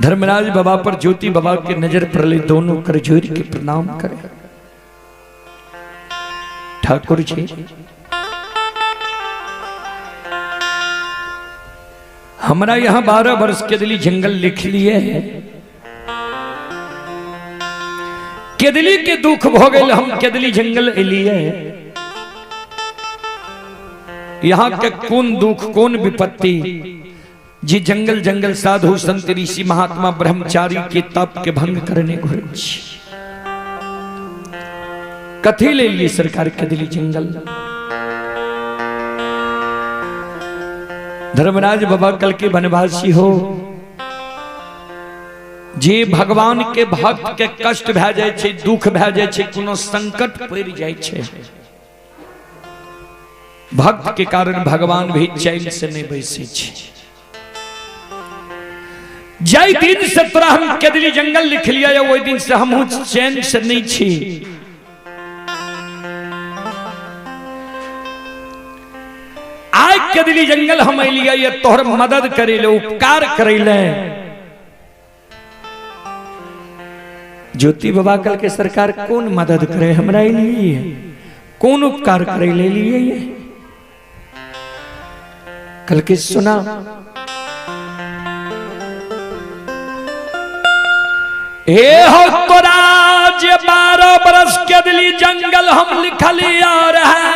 धर्मराज बाबा पर ज्योति बाबा की नजर पड़े, दोनों कर जोर के प्रणाम करे। ठाकुर जी हमारा यहाँ 12 वर्ष केदली जंगल लिख लिए है, केदली के दुख भोगल हम केदली जंगल एलिए। यहाँ के कौन दुख कौन विपत्ति जी जंगल जंगल साधु संत ऋषि महात्मा ब्रह्मचारी के तप के भंग करने को कथी ले लिए सरकार केदली जंगल। धर्मराज बाबा कल के वनवासी हो जे भगवान के भक्त के कष्ट भए जाए छे, दुख भए जाए छे, कोनो संकट पड़ जाए छे, भक्त के कारण भगवान भी चैन से नहीं बैसे छे। जय दिन से तोरा हम केदली जंगल लिख लिया है, वही दिन से हम चैन से नहीं छी। आय केदली जंगल हम लिया ये तोहर मदद करे ले, उपकार करे ले। ज्योति बाबा कल के सरकार कौन मदद करे हमरा लिए, कौन उपकार करे ले लिए ये कल के सुना। ए हो तोरा जे 12 बरस केदली जंगल हम लिखलिया रहे,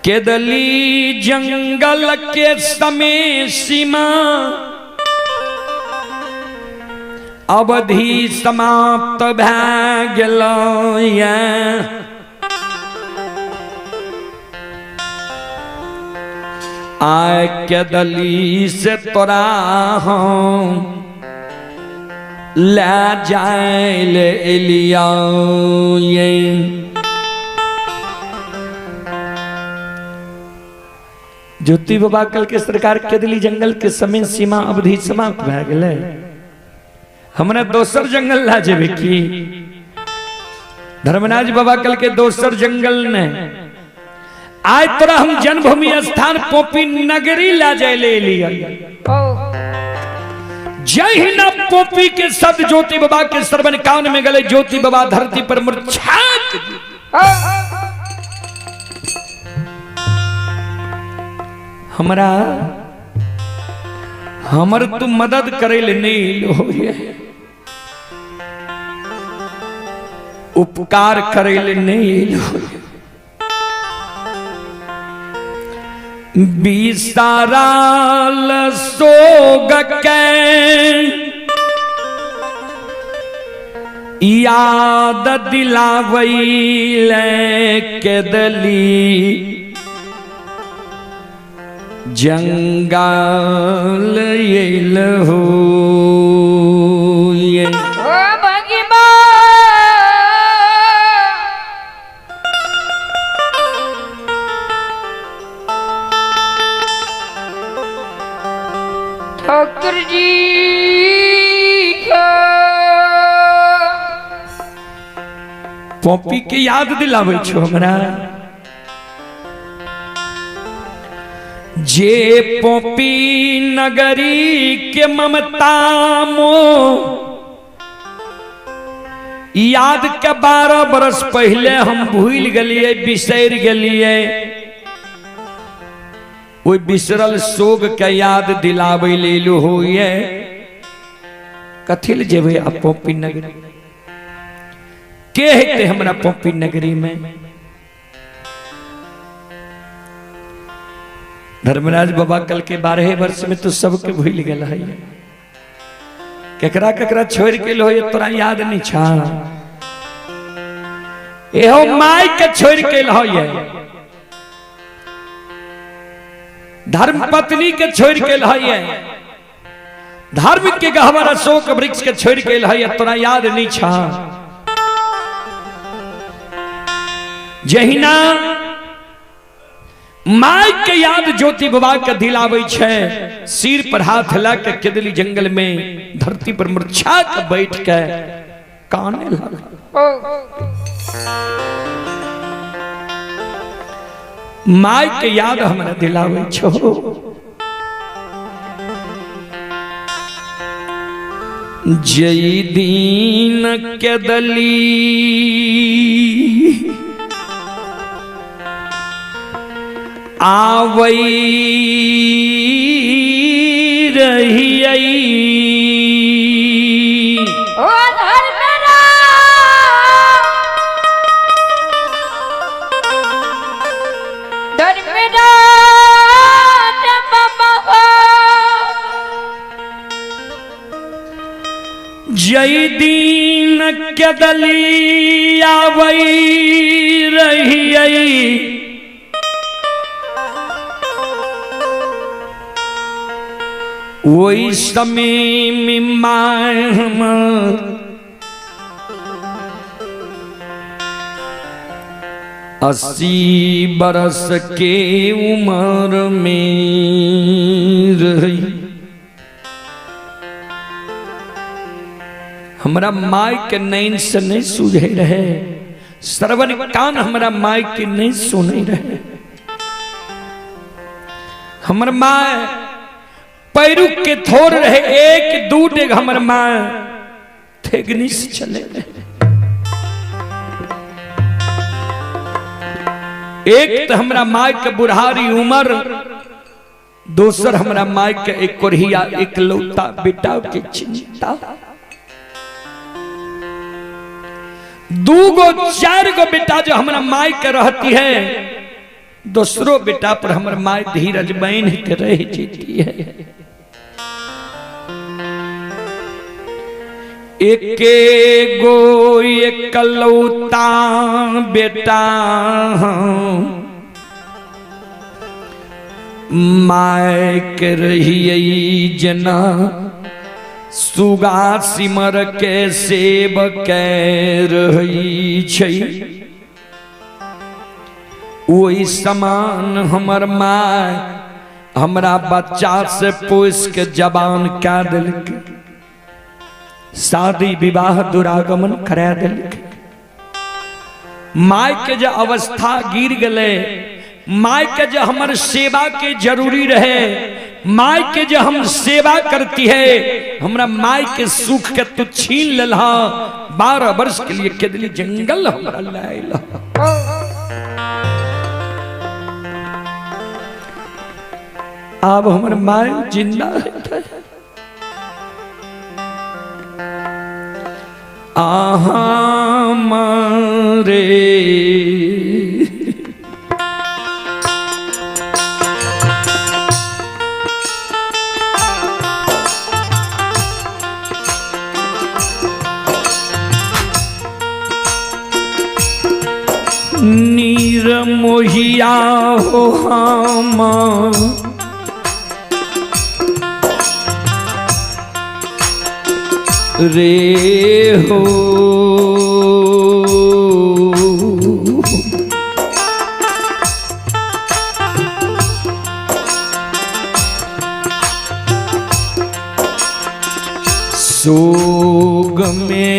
केदली जंगल के समय सीमा अवधि समाप्त भए गेलैया। आय केदली से तोरा हम ले जाए ले एलिया। ज्योति बाबा कल के सरकार केदली जंगल के समय सीमा अवधि समाप्त भए गेलै, हमरा दोसर जंगल ला जेबे की। धर्मराज बाबा कल के दोसर जंगल ने आय तोरा हम जन्मभूमि स्थान पोपी नगरी ला जाए ले लिया। जय ही ना पोपी के शब्द ज्योति बाबा के श्रवण कान में गले, ज्योति बाबा धरती पर मूर्छित। हमरा हमर तू मदद करे ले नहीं हो, उपकार करे ले नहीं हो। बिसाराल सोग के याद दिलावैले केदली जंगल येल हो ये। ठाकुर जी पोपी के याद दिलावे छो हमरा, जे पोपी नगरी के ममता मो याद के 12 बरस पहले हम भूल गलिए, बिसर गलिए। वो बिसरल सोग के याद दिलावे ले लो हो ये। कथिल जेबे आ पोपी नगरी के हेते हमरा पोपी नगरी में। धर्मराज बाबा कल के 12 वर्ष में तो सबके भूल गया है, केकरा केकरा छोड़ के लो ये तोरा याद नहीं छा। एहो माई के छोड़ के लो ये, धर्म पत्नी के छोड़ के लो ये, धर्म के गहवर अशोक वृक्ष के छोड़ के लो ये तोरा याद नहीं छा। जहिना माई के याद ज्योति बाबा के दिलावे छे, सिर पर हाथ ला के केदली जंगल में धरती पर मूर्छा के बैठ के काने लगा। माय के याद हमरा दिलावे छो। जय दीन के दली आवई रही ओ धर्मरा धर्मरा बाबा जय दीन के दली आवई रही वही समय में माय हमर अस्सी बरस के उम्र में रही। हमरा माय के नैन से नहीं सूझे रहे, श्रवण कान हमरा माय के नहीं सुने रहे। हमर माय पैरू के थोर रहे, एक दू डेग हमर माँ थेगनी से चले रहे। एक तो हमरा माँ के बुढ़ारी उम्र, दोसर हमरा माँ के एक कोरिया एक लौता बेटा के चिंता। दूगो चार गो बेटा जो हमरा माँ के रहती है, दूसरो बेटा पर हमर माँ धीरज बहन के रह जीती है। एके गो एकलौता बेटा माय के रही जना सुगा सिमर के सेब के रही छै। वही समान हमर माय हमरा बच्चा से पोस के जबान क्या दिलक, शादी विवाह दुरागमन करा दिलक। माय के जो अवस्था गिर गले, माय के जो हमर सेवा के जरूरी रहे, माय के जो हम सेवा करती है, हमरा माय के सुख के तू छीन ललहा। 12 वर्ष के लिए केदली जंगल हमरा लायला। अब हमर माय जिंदा है। आहा मारे नीर मोहिया हो हम रे हो। सोग में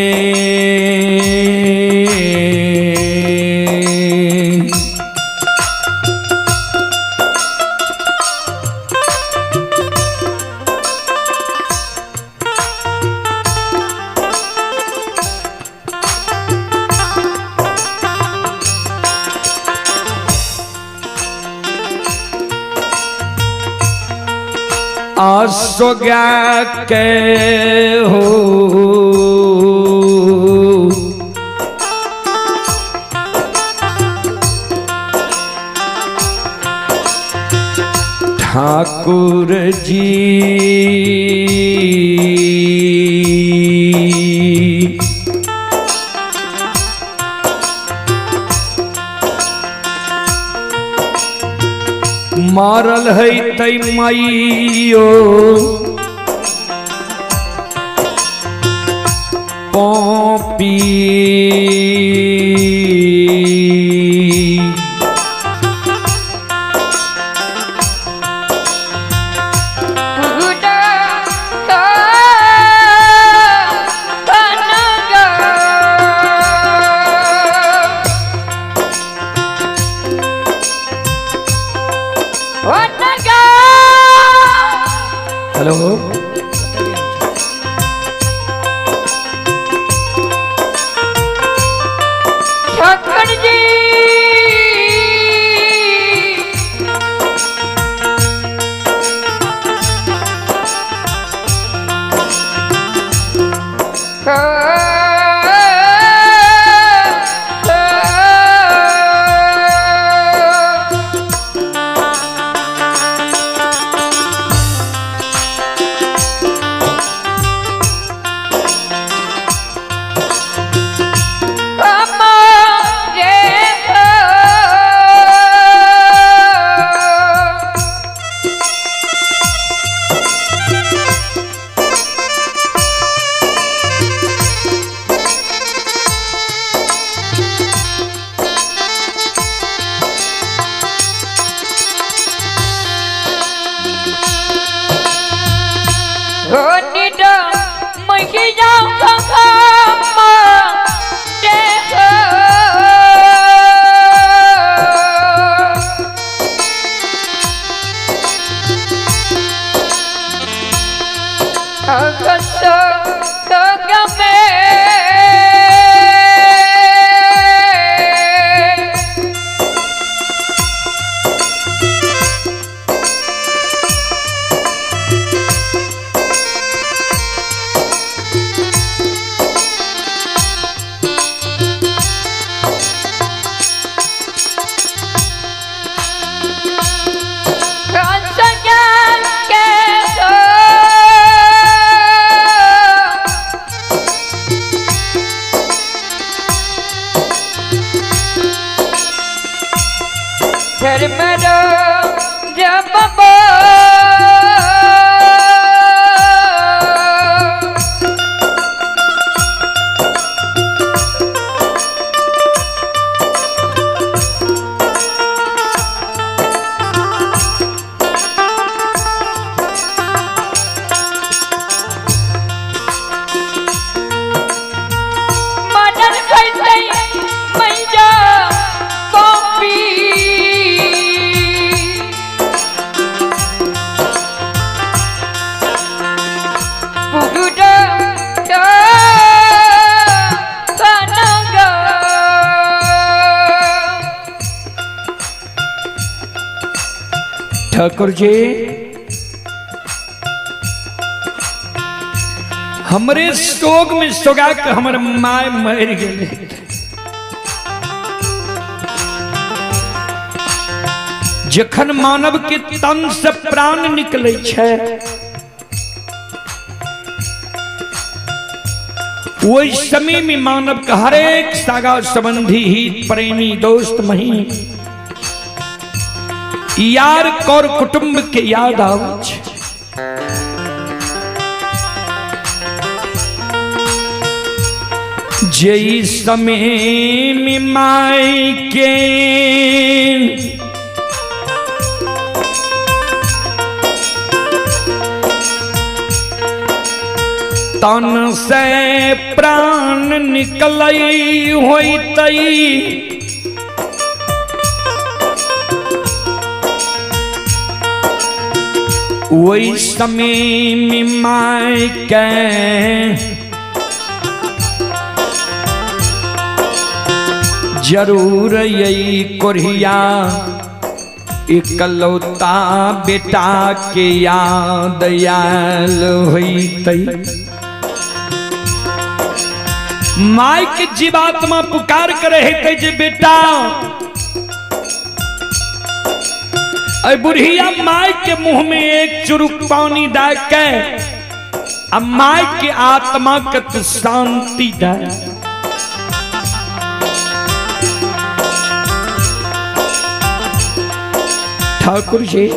आसोगा के हो ठाकुर जी मारल है तै माइयो पॉपी हेलो ठाकुर जी ठाकुर जी हमरे शोक में सोगा के हमर माय मर गेले। जखन मानव के तन से प्राण निकले छे वही समय में मानव का हरेक सागा संबंधी हित प्रेमी दोस्त मही यार कौर कुटुंब के याद आवे छे। जई समय में माई के तन से प्राण निकलई होई तई वही समय में माई के जरूर यही कोरिया इकलौता बेटा के याद आयल हुई तई। माई के जीवात्मा पुकार करे है जे बेटा अरे बुढ़िया माई के मुंह में एक चुरुक पानी डाल के अब माई के आत्मा के तो शांति दे। ठाकुर जी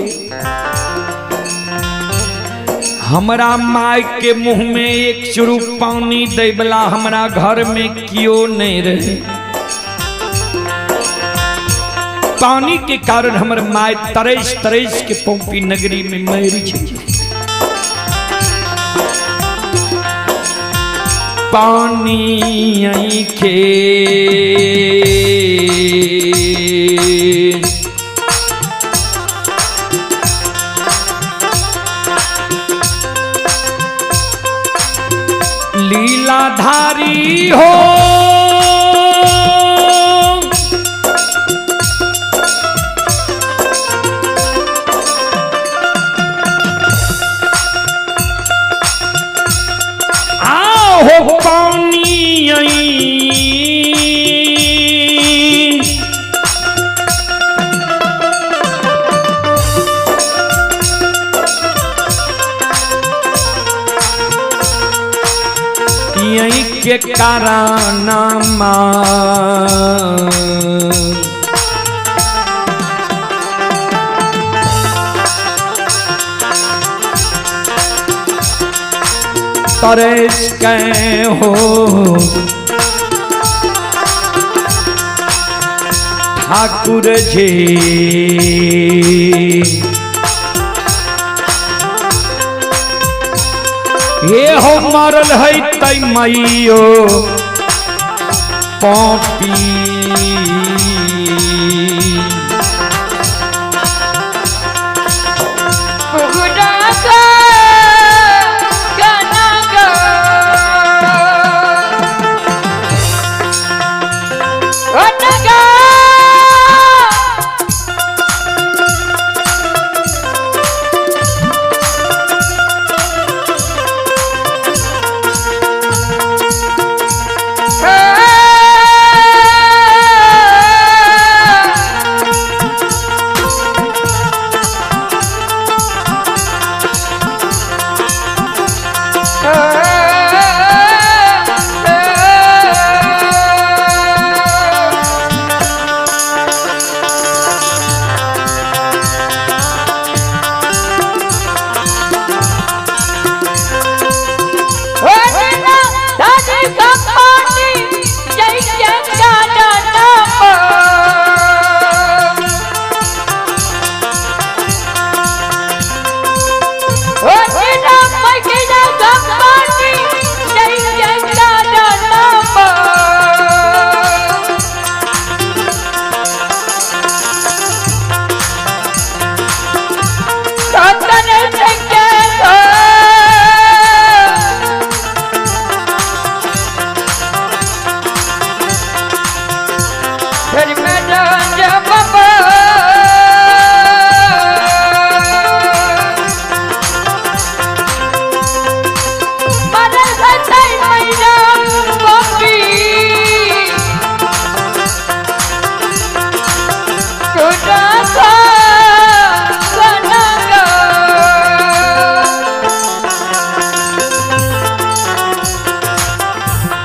हमरा माई के मुंह में एक चुरुक पानी दे वाला हमरा घर में क्यों नहीं रहे। पानी के कारण हमर माय तरस तरस के पंपी नगरी में मरी छे। पानी आई के लीलाधारी हो हो पानी यही के कारनामा तरस के हो ठाकुर जी ये हो मरल है तई मैयो पपी